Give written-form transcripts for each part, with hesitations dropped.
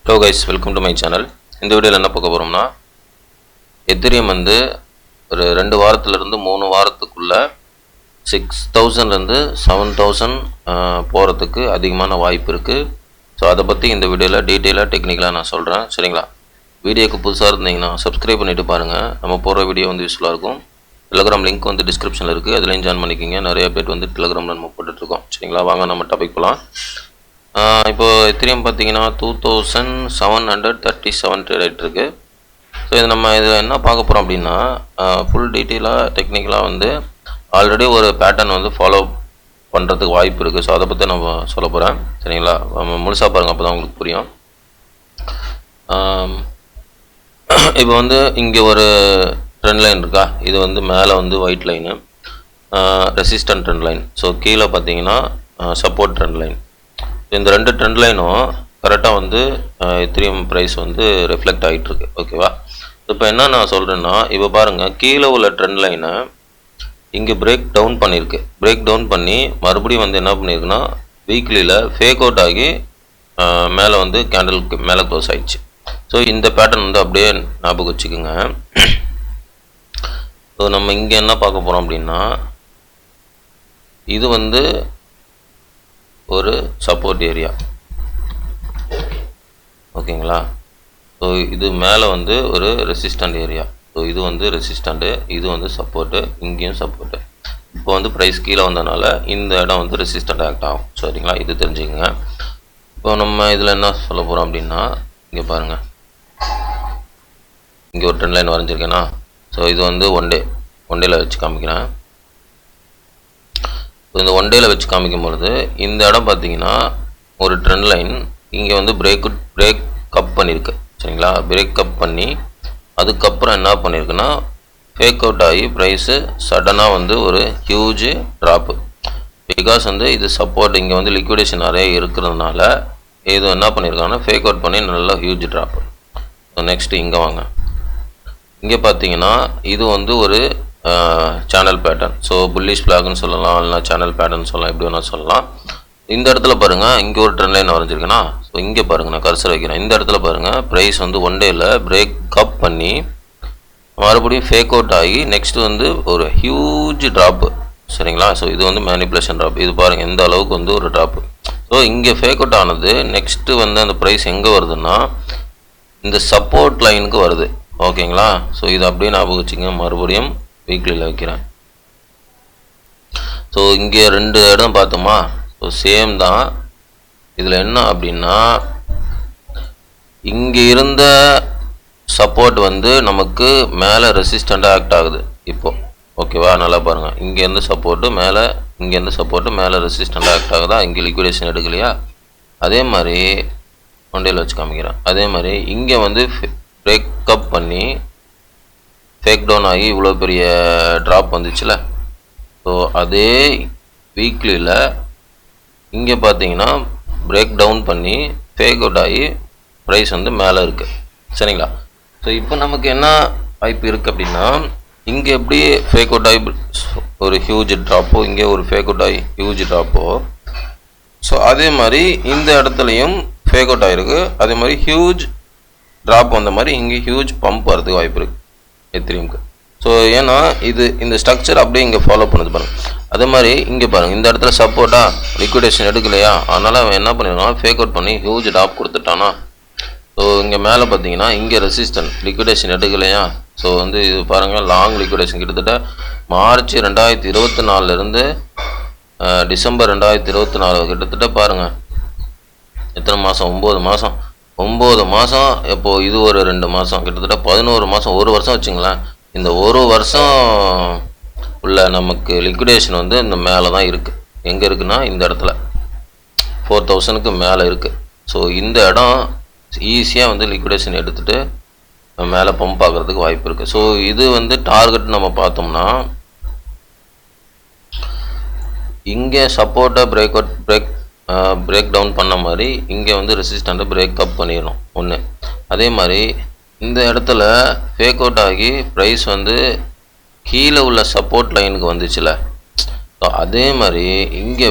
Hello guys, welcome to my channel. இந்த வீடியோவில் என்ன பார்க்க போகிறோம்னா, எத்திரியம் வந்து ஒரு 2 வாரத்துலேருந்து 3 வாரத்துக்குள்ள 6000லேருந்து 7000 போகிறதுக்கு அதிகமான வாய்ப்பு இருக்குது. ஸோ அதை பற்றி இந்த வீடியோவில் டீட்டெயிலாக டெக்னிக்கலாக நான் சொல்கிறேன். சரிங்களா? வீடியோக்கு புதுசாக இருந்தீங்கன்னா சப்ஸ்கிரைப் பண்ணிவிட்டு பாருங்கள். நம்ம போகிற வீடியோ வந்து யூஸ்ஃபுல்லாக இருக்கும். டெலகிராம் லிங்க் வந்து டிஸ்கிரிப்ஷனில் இருக்குது, அதுலேயும் ஜாயின் பண்ணிக்கிங்க. நிறைய அப்டேட் வந்து டெலகிராமில் நம்ம போட்டுட்ருக்கோம். சரிங்களா? வாங்க நம்ம டாபிக் போகலாம். இப்போ எத்திரியம் பார்த்தீங்கன்னா 2737 ட்ரேட் ஆகிட்டு இருக்கு. ஸோ இது நம்ம இதில் என்ன பார்க்க போகிறோம் அப்படின்னா, ஃபுல் டீட்டெயிலாக டெக்னிக்கலாக வந்து ஆல்ரெடி ஒரு பேட்டர்ன் வந்து ஃபாலோ பண்ணுறதுக்கு வாய்ப்பு இருக்குது. ஸோ அதை பற்றி நம்ம சொல்ல போகிறேன். சரிங்களா? முழுசாக பாருங்கள், அப்போ தான் உங்களுக்கு புரியும். இப்போ வந்து இங்கே ஒரு ட்ரெண்ட் லைன் இருக்கா, இது வந்து மேலே வந்து white line resistant trend line. So கீழே பார்த்தீங்கன்னா சப்போர்ட் ட்ரெண்ட் லைன். இந்த 2 ட்ரெண்ட் லைனும் கரெக்டாக வந்து எத்திரியம் ப்ரைஸ் வந்து ரிஃப்ளெக்ட் ஆகிட்டு இருக்கு. ஓகேவா? இப்போ என்ன நான் சொல்கிறேன்னா, இப்போ பாருங்கள், கீழே உள்ள ட்ரெண்ட் லைனை இங்கே பிரேக் டவுன் பண்ணியிருக்கு. பிரேக் டவுன் பண்ணி மறுபடியும் வந்து என்ன பண்ணியிருக்குன்னா, வீக்லியில் ஃபேக் அவுட் ஆகி மேலே வந்து கேண்டலுக்கு மேலே க்ளோஸ் ஆகிடுச்சு. ஸோ இந்த பேட்டர்ன் வந்து அப்படியே ஞாபகம் வச்சுக்கோங்க. ஸோ நம்ம இங்கே என்ன பார்க்க போகிறோம் அப்படின்னா, இது வந்து ஒரு சப்போர்ட் ஏரியா. ஓகேங்களா? ஸோ இது மேலே வந்து ஒரு ரெசிஸ்டண்ட் ஏரியா. ஸோ இது வந்து ரெசிஸ்டண்ட்டு, இது வந்து சப்போர்ட்டு, இங்கேயும் சப்போர்ட்டு. இப்போ வந்து ப்ரைஸ் கீழே வந்ததுனால இந்த இடம் வந்து ரெசிஸ்டண்ட் ஆக்ட் ஆகும். சரிங்களா? இது தெரிஞ்சுக்கங்க. இப்போ நம்ம இதில் என்ன சொல்ல போகிறோம் அப்படின்னா, இங்கே பாருங்கள், இங்கே ஒரு ட்ரெண்ட் லைன் வரைஞ்சிருக்கேன்னா, ஸோ இது வந்து ஒன் டேயில் வச்சு காமிக்கிறேன். இந்த ஒன் டேயில் வச்சு காமிக்கும் பொழுது இந்த இடம் பார்த்தீங்கன்னா ஒரு ட்ரெண்ட் லைன் இங்கே வந்து பிரேக் அப் பண்ணியிருக்கு. சரிங்களா? பிரேக் அப் பண்ணி அதுக்கப்புறம் என்ன பண்ணியிருக்குன்னா, ஃபேக் அவுட் ஆகி ப்ரைஸு சடனாக வந்து ஒரு ஹியூஜ் ட்ராப்பு. பிகாஸ் வந்து இது சப்போர்ட், இங்கே வந்து லிக்விடேஷன் நிறைய இருக்கிறதுனால இது என்ன பண்ணியிருக்காங்கன்னா ஃபேக் அவுட் பண்ணி நல்லா ஹியூஜ் ட்ராப்பு. நெக்ஸ்ட்டு இங்கே வாங்க. இங்கே பார்த்தீங்கன்னா இது வந்து ஒரு சேனல் பேட்டர்ன். ஸோ புல்லிஷ் ஃப்ளாக்னு சொல்லலாம், இல்லைனா சேனல் பேட்டர்ன் சொல்லலாம், எப்படி வேணால் சொல்லலாம். இந்த இடத்துல பாருங்கள், இங்கே ஒரு ட்ரெண்ட் லைன் வரைஞ்சிருக்கேன்னா, ஸோ இங்கே பாருங்கள், நான் கர்சர் வைக்கிறேன். இந்த இடத்துல பாருங்கள், ப்ரைஸ் வந்து ஒன் டேயில் பிரேக் அப் பண்ணி மறுபடியும் ஃபேக் அவுட் ஆகி நெக்ஸ்ட்டு வந்து ஒரு ஹியூஜ் ட்ராப்பு. சரிங்களா? ஸோ இது வந்து மேனிப்புலேஷன் ட்ராப். இது பாருங்கள் எந்த அளவுக்கு வந்து ஒரு ட்ராப்பு. ஸோ இங்கே ஃபேக் அவுட் ஆனது நெக்ஸ்ட்டு வந்து அந்த ப்ரைஸ் எங்கே வருதுன்னா, இந்த சப்போர்ட் லைனுக்கு வருது. ஓகேங்களா? ஸோ இது அப்படியே ஞாபகம் வச்சுங்க. மறுபடியும் வீக்லியில் வைக்கிறேன். ஸோ இங்கே 2 இடம் பார்த்தோமா, ஸோ சேம் தான். இதில் என்ன அப்படின்னா, இங்கே இருந்த சப்போர்ட் வந்து நமக்கு மேலே ரெசிஸ்டண்ட்டாக ஆக்ட் ஆகுது இப்போ. ஓகேவா? நல்லா பாருங்கள், இங்கேருந்து சப்போர்ட்டு மேலே, இங்கேருந்து சப்போர்ட்டு மேலே ரெசிஸ்டண்ட்டாக ஆக்ட் ஆகுதா? இங்கே லிக்விடேஷன் எடுக்கலையா? அதே மாதிரி ஒன்டேயில் வச்சு காமிக்கிறேன். அதே மாதிரி இங்கே வந்து பிரேக் அப் பண்ணி ஃபேக் டவுன் ஆகி இவ்வளோ பெரிய ட்ராப் வந்துச்சுல. ஸோ அதே வீக்லியில் இங்கே பார்த்தீங்கன்னா பிரேக் டவுன் பண்ணி ஃபேக் அவுட் ஆகி ப்ரைஸ் வந்து மேலே இருக்குது. சரிங்களா? ஸோ இப்போ நமக்கு என்ன வாய்ப்பு இருக்குது அப்படின்னா, இங்கே எப்படி ஃபேக் அவுட் ஆகி ஒரு ஹியூஜ் ட்ராப்போ, இங்கே ஒரு ஃபேக் அவுட் ஆகி ஹியூஜ் ட்ராப்போ, ஸோ அதே மாதிரி இந்த இடத்துலையும் ஃபேக் அவுட் ஆகிருக்கு. அதே மாதிரி ஹியூஜ் ட்ராப் வந்த மாதிரி இங்கே ஹியூஜ் பம்ப் வரதுக்கு வாய்ப்பு இருக்குது எத்திரியும்க்கு. ஸோ ஏன்னா இது இந்த ஸ்ட்ரக்சர் அப்படியே இங்கே ஃபாலோ பண்ணுது பாருங்கள். அதே மாதிரி இங்கே பாருங்கள், இந்த இடத்துல சப்போர்ட்டாக லிக்விடேஷன் எடுக்கலையா, அதனால் அவன் என்ன பண்ணிடுவான், ஃபேக் அவுட் பண்ணி ஹியூஜ் டாப் கொடுத்துட்டானா. ஸோ இங்கே மேலே பார்த்தீங்கன்னா இங்கே ரெசிஸ்டன்ட் லிக்விடேஷன் எடுக்கலையா. ஸோ வந்து இது பாருங்கள், லாங் லிக்விடேஷன் கிட்டத்தட்ட மார்ச் 2024 டிசம்பர் 2024 கிட்டத்தட்ட பாருங்கள் எத்தனை மாதம், 9 மாதம். இப்போது இது ஒரு 2 மாதம், கிட்டத்தட்ட 11 மாதம், 1 வருஷம் வச்சுங்களேன். இந்த 1 வருஷம் உள்ள நமக்கு லிக்விடேஷன் வந்து இந்த மேலே தான் இருக்குது. எங்கே இருக்குன்னா இந்த இடத்துல 4000க்கு மேலே இருக்குது. ஸோ இந்த இடம் ஈஸியாக வந்து லிக்விடேஷன் எடுத்துகிட்டு மேலே பம்ப் ஆகிறதுக்கு வாய்ப்பு இருக்குது. ஸோ இது வந்து டார்கெட் நம்ம பார்த்தோம்னா, இங்கே சப்போர்ட்டை பிரேக் டவுன் பண்ண மாதிரி இங்கே வந்து ரெசிஸ்டண்ட்டை பிரேக் அப் பண்ணிடணும் ஒன்று. அதே மாதிரி இந்த இடத்துல ஃபேக் அவுட் ஆகி ப்ரைஸ் வந்து கீழே உள்ள சப்போர்ட் லைனுக்கு வந்துச்சுல. ஸோ அதே மாதிரி இங்கே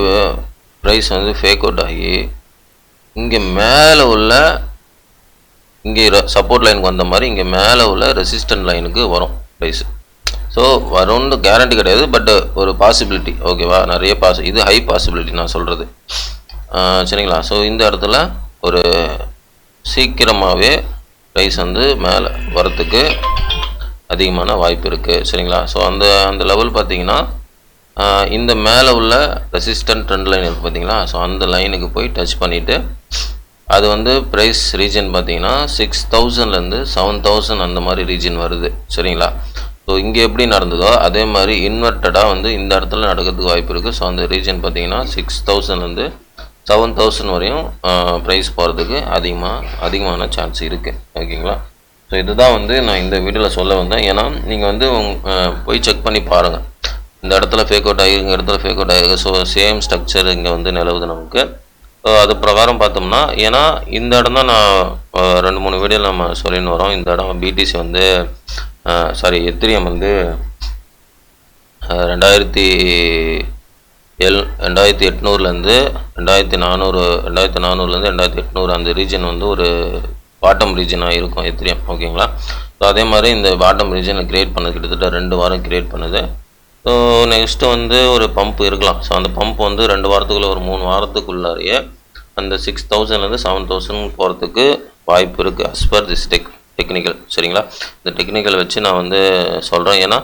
ப்ரைஸ் வந்து ஃபேக் அவுட் ஆகி இங்கே மேலே உள்ள இங்கே சப்போர்ட் லைனுக்கு வந்த மாதிரி இங்கே மேலே உள்ள ரெசிஸ்டன்ட் லைனுக்கு வரும் ப்ரைஸ். ஸோ வரும்னு கேரண்டி கிடையாது, பட் ஒரு பாசிபிலிட்டி. ஓகேவா, நிறைய இது ஹை பாசிபிலிட்டி நான் சொல்கிறது. சரிங்களா. ஸோ இந்த இடத்துல ஒரு சீக்கிரமாகவே ப்ரைஸ் வந்து மேலே வரத்துக்கு அதிகமான வாய்ப்பு இருக்குது. சரிங்களா. ஸோ அந்த லெவல் பார்த்தீங்கன்னா இந்த மேலே உள்ள ரெசிஸ்டன்ட் ட்ரெண்ட் லைன் இருக்குது பார்த்தீங்களா. ஸோ அந்த லைனுக்கு போய் டச் பண்ணிவிட்டு அது வந்து ப்ரைஸ் ரீஜன் பார்த்தீங்கன்னா 6000லேருந்து 7000 அந்த மாதிரி ரீஜன் வருது. சரிங்களா. ஸோ இங்கே எப்படி நடந்ததோ அதே மாதிரி இன்வெர்ட்டடாக வந்து இந்த இடத்துல நடக்கிறதுக்கு வாய்ப்பு இருக்குது. ஸோ அந்த ரீஜன் பார்த்தீங்கன்னா 6000லேருந்து 7000 வரையும் ப்ரைஸ் போகிறதுக்கு அதிகமான சான்ஸ் இருக்குது. ஓகேங்களா. ஸோ இதுதான் வந்து நான் இந்த வீடியோவில் சொல்ல வந்தேன். ஏன்னா நீங்கள் வந்து போய் செக் பண்ணி பாருங்கள், இந்த இடத்துல ஃபேக் அவுட் ஆகிருக்கு, இந்த இடத்துல ஃபேக் அவுட் ஆகிருக்கு. ஸோ சேம் ஸ்ட்ரக்சர் இங்கே வந்து நிலவுது நமக்கு. ஸோ அது பிரகாரம் பார்த்தோம்னா, ஏன்னா இந்த இடம் தான் நான் 2-3 வீடியோவில் நம்ம சொல்லின்னு வரோம். இந்த இடம் பிடிசி வந்து எத்திரியம் வந்து 2800லேருந்து 2400லேருந்து 2800 அந்த ரீஜன் வந்து ஒரு பாட்டம் ரீஜனாக இருக்கும் எத்திரியம். ஓகேங்களா. ஸோ அதே மாதிரி இந்த பாட்டம் ரீஜனை கிரியேட் பண்ணது கிட்டத்தட்ட 2 வாரம் கிரியேட் பண்ணுது. ஸோ நெக்ஸ்ட்டு வந்து ஒரு பம்ப் இருக்கலாம். ஸோ அந்த பம்ப் வந்து 2 வாரத்துக்குள்ளே ஒரு 3 வாரத்துக்குள்ளாரையே அந்த 6000லேருந்து 7000 போகிறதுக்கு வாய்ப்பு இருக்குது அஸ் பர் திஸ் டெக்னிக்கல். சரிங்களா. இந்த டெக்னிக்கல் வச்சு நான் வந்து சொல்கிறேன். ஏன்னா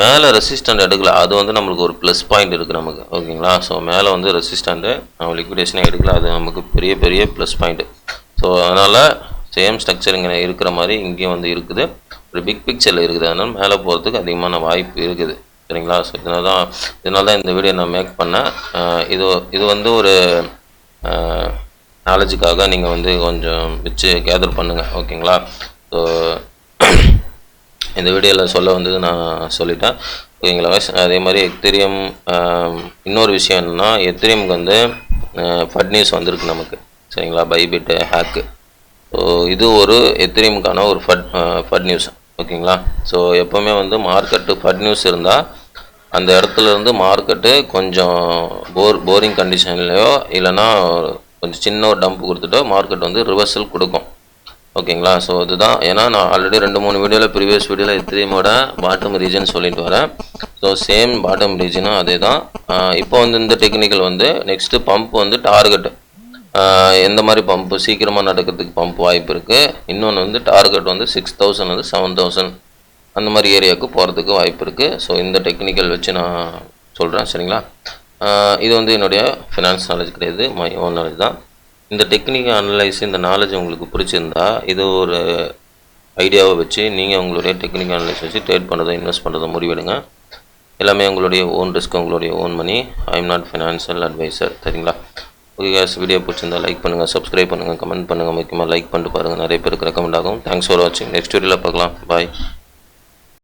மேலே ரெசிஸ்டண்ட் எடுக்கல, அது வந்து நம்மளுக்கு ஒரு ப்ளஸ் பாயிண்ட் இருக்குது நமக்கு. ஓகேங்களா. ஸோ மேலே வந்து ரெசிஸ்டண்ட்டு நம்ம லிக்விடேஷனே எடுக்கல, அது நமக்கு பெரிய ப்ளஸ் பாயிண்ட்டு. ஸோ அதனால் சேம் ஸ்ட்ரக்சர் இங்கே இருக்கிற மாதிரி இங்கேயும் வந்து இருக்குது, ஒரு பிக் பிக்சரில் இருக்குது. அதனால் மேலே போகிறதுக்கு அதிகமான வாய்ப்பு இருக்குது. சரிங்களா. ஸோ இதனால தான் இந்த வீடியோ நான் மேக் பண்ணேன். இது வந்து ஒரு நாலேஜுக்காக நீங்கள் வந்து கொஞ்சம் வச்சு கேதர் பண்ணுங்கள். ஓகேங்களா. ஸோ இந்த வீடியோவில் சொல்ல வந்தது நான் சொல்லிட்டேன். ஓகேங்களா. அதே மாதிரி எத்திரியம் இன்னொரு விஷயம் என்னென்னா, எத்திரியமுக்கு வந்து ஃபட் நியூஸ் வந்திருக்கு நமக்கு. சரிங்களா. Bybit hack. ஸோ இது ஒரு எத்திரியமுக்கான ஒரு ஃபட் நியூஸ். ஓகேங்களா. ஸோ எப்போவுமே வந்து மார்க்கெட்டு ஃபட் நியூஸ் இருந்தால் அந்த இடத்துல இருந்து மார்க்கெட்டு கொஞ்சம் போரிங் கண்டிஷன்லையோ இல்லைன்னா கொஞ்சம் சின்ன ஒரு டம்ப் கொடுத்துட்டோ மார்க்கெட் வந்து ரிவர்சல் கொடுக்கும். ஓகேங்களா. ஸோ இதுதான். ஏன்னா நான் ஆல்ரெடி 2-3 வீடியோவில் ப்ரீவியஸ் வீடியோவில் எத்திரியமோட பாட்டம் ரீஜன் சொல்லிட்டு வரேன். ஸோ சேம் பாட்டம் ரீஜனும் அதே தான். இப்போ வந்து இந்த டெக்னிக்கல் வந்து நெக்ஸ்ட்டு பம்ப் வந்து டார்கெட் எந்த மாதிரி பம்ப்பு சீக்கிரமாக நடக்கிறதுக்கு பம்ப் வாய்ப்பு இருக்குது. இன்னொன்று வந்து டார்கெட் வந்து 6000 7000 அந்த மாதிரி ஏரியாவுக்கு போகிறதுக்கு வாய்ப்பு இருக்குது. ஸோ இந்த டெக்னிக்கல் வச்சு நான் சொல்கிறேன். சரிங்களா. இது வந்து என்னுடைய ஃபினான்ஸ் நாலேஜ் கிடையாது, மை ஓன் நாலேஜ் தான். இந்த டெக்னிக்கல் அனலைஸ் இந்த நாலேஜ் உங்களுக்கு பிடிச்சிருந்தா இது ஒரு ஐடியாவை வச்சு நீங்கள் உங்களுடைய டெக்னிக்கல் அனலைஸ் வச்சு ட்ரேட் பண்ணுறதோ இன்வெஸ்ட் பண்ணுறதோ முடிவெடுங்க. எல்லாமே உங்களுடைய ஓன் ரிஸ்க், உங்களுடைய own money. I am not financial adviser. சரிங்களா. ஓகே கேஸ், வீடியோ பிடிச்சிருந்தா லைக் பண்ணுங்கள், சப்ஸ்கிரைப் பண்ணுங்கள், கமெண்ட் பண்ணுங்கள். முக்கியமாக லைக் பண்ணிட்டு பாருங்கள், நிறைய பேருக்கு ரெக்கமெண்ட் ஆகும். தேங்க்ஸ் ஃபார் வாட்சிங். நெக்ஸ்ட் வீடியோவில் பார்க்கலாம். பாய்.